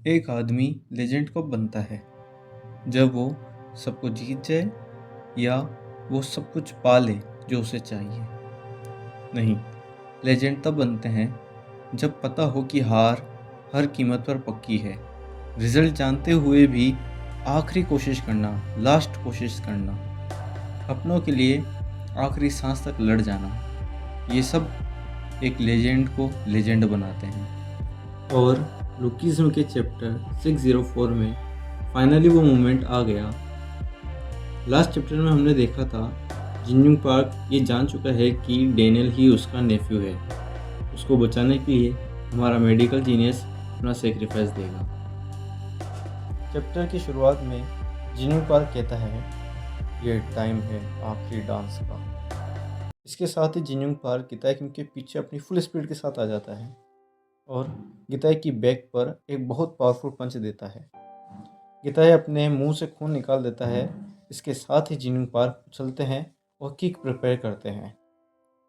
एक आदमी लेजेंड कब बनता है? जब वो सबको जीत जाए या वो सब कुछ पा ले जो उसे चाहिए? नहीं, लेजेंड तब बनते हैं जब पता हो कि हार हर कीमत पर पक्की है। रिजल्ट जानते हुए भी आखिरी कोशिश करना, लास्ट कोशिश करना, अपनों के लिए आखिरी सांस तक लड़ जाना, ये सब एक लेजेंड को लेजेंड बनाते हैं। और लुकीज़म के चैप्टर 604 में फाइनली वो मोमेंट आ गया। लास्ट चैप्टर में हमने देखा था जिन्यूंग पार्क ये जान चुका है कि डेनियल ही उसका नेफ्यू है। उसको बचाने के लिए हमारा मेडिकल जीनियस अपना सेक्रीफाइस देगा। चैप्टर की शुरुआत में जिन्यूंग पार्क कहता है ये टाइम है आखिरी डांस का। इसके साथ ही जिन्यूंग पार्क गिताई किम के पीछे अपनी फुल स्पीड के साथ आ जाता है और गिताई की बैक पर एक बहुत पावरफुल पंच देता है। गिताई अपने मुंह से खून निकाल देता है। इसके साथ ही जिन्यूंग पार्क उछलते हैं और किक प्रिपेयर करते हैं।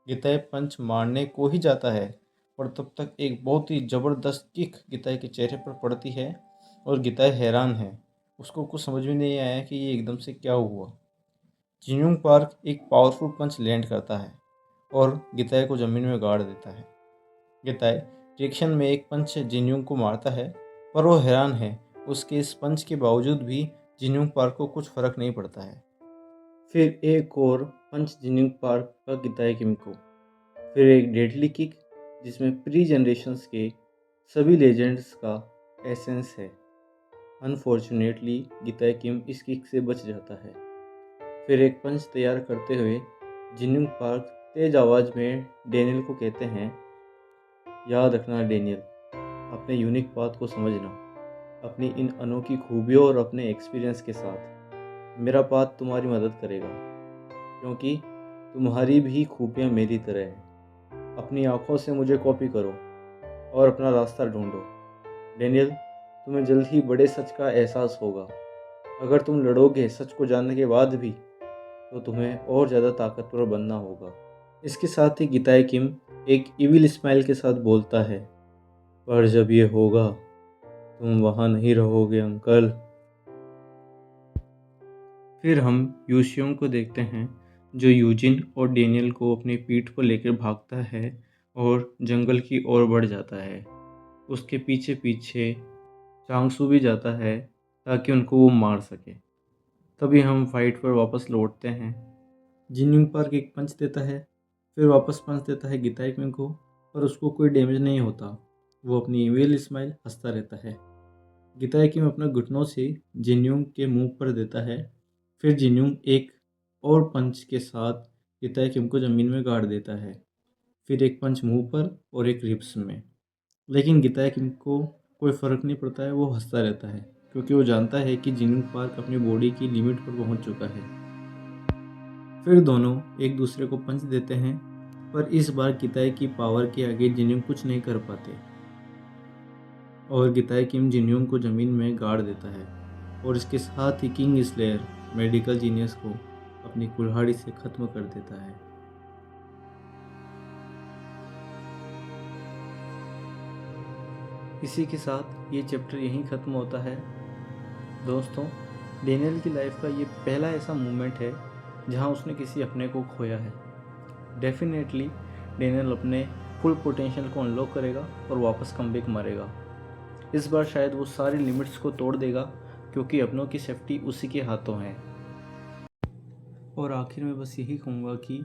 गिताई पंच मारने को ही जाता है पर तब तक एक बहुत ही ज़बरदस्त किक गिताई के चेहरे पर पड़ती है और गिताई हैरान है। उसको कुछ समझ में नहीं आया कि ये एकदम से क्या हुआ। जिन्यूंग पार्क एक पावरफुल पंच लैंड करता है और गिताई को ज़मीन में गाड़ देता है। गिताई रिएक्शन में एक पंच जिन्यूंग को मारता है पर वो हैरान है। उसके इस पंच के बावजूद भी जिन्यूंग पार्क को कुछ फर्क नहीं पड़ता है। फिर एक और पंच जिन्यूंग पार्क का गिताई किम को, फिर एक डेडली किक जिसमें प्री जनरेशंस के सभी लेजेंड्स का एसेंस है। अनफॉर्चुनेटली गिताई किम इस किक से बच जाता है। फिर एक पंच तैयार करते हुए जिन्यूंग पार्क तेज आवाज़ में डेनियल को कहते हैं, याद रखना डेनियल, अपने यूनिक पाथ को समझना। अपनी इन अनोखी खूबियों और अपने एक्सपीरियंस के साथ मेरा पाथ तुम्हारी मदद करेगा, क्योंकि तुम्हारी भी खूबियाँ मेरी तरह हैं। अपनी आँखों से मुझे कॉपी करो और अपना रास्ता ढूंढो। डेनियल, तुम्हें जल्द ही बड़े सच का एहसास होगा। अगर तुम लड़ोगे सच को जानने के बाद भी, तो तुम्हें और ज़्यादा ताकतवर बनना होगा। इसके साथ ही गिताई किम एक इविल स्माइल के साथ बोलता है, पर जब ये होगा तुम वहाँ नहीं रहोगे अंकल। फिर हम यूशियोंग को देखते हैं जो यूजिन और डेनियल को अपनी पीठ पर लेकर भागता है और जंगल की ओर बढ़ जाता है। उसके पीछे पीछे चांगसू भी जाता है ताकि उनको वो मार सके। तभी हम फाइट पर वापस लौटते हैं। जिन्यूंग पार्क एक पंच देता है, फिर वापस पंच देता है गिताई किम को, पर उसको कोई डैमेज नहीं होता। वो अपनी इविल स्माइल हंसता रहता है। गिताई किम अपना घुटनों से जिन्यूंग के मुंह पर देता है। फिर जिन्यूंग एक और पंच के साथ गिताई किम को ज़मीन में गाड़ देता है। फिर एक पंच मुंह पर और एक रिब्स में। लेकिन गिताई किम को कोई फ़र्क नहीं पड़ता है। वो हंसता रहता है क्योंकि वो जानता है कि जिन्यूंग पार्क अपनी बॉडी की लिमिट पर पहुंच चुका है। फिर दोनों एक दूसरे को पंच देते हैं, पर इस बार गिताई की पावर के आगे जिन्यूंग कुछ नहीं कर पाते और गिताई किम जिन्यूंग को ज़मीन में गाड़ देता है और इसके साथ ही किंग स्लेयर मेडिकल जीनियस को अपनी कुल्हाड़ी से ख़त्म कर देता है। इसी के साथ ये चैप्टर यहीं ख़त्म होता है। दोस्तों, डेनियल की लाइफ का ये पहला ऐसा मोमेंट है जहाँ उसने किसी अपने को खोया है। डेफिनेटली डेनियल अपने फुल पोटेंशियल को अनलॉक करेगा और वापस कमबैक मारेगा। इस बार शायद वो सारी लिमिट्स को तोड़ देगा क्योंकि अपनों की सेफ्टी उसी के हाथों है। और आखिर में बस यही कहूँगा कि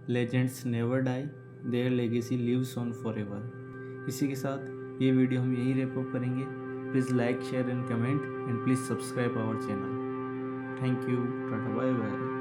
legends never die, their legacy lives on forever. इसी के साथ ये वीडियो हम यहीं रैप अप करेंगे। Please like, share and comment and please subscribe our channel. Thank you, tata, bye bye.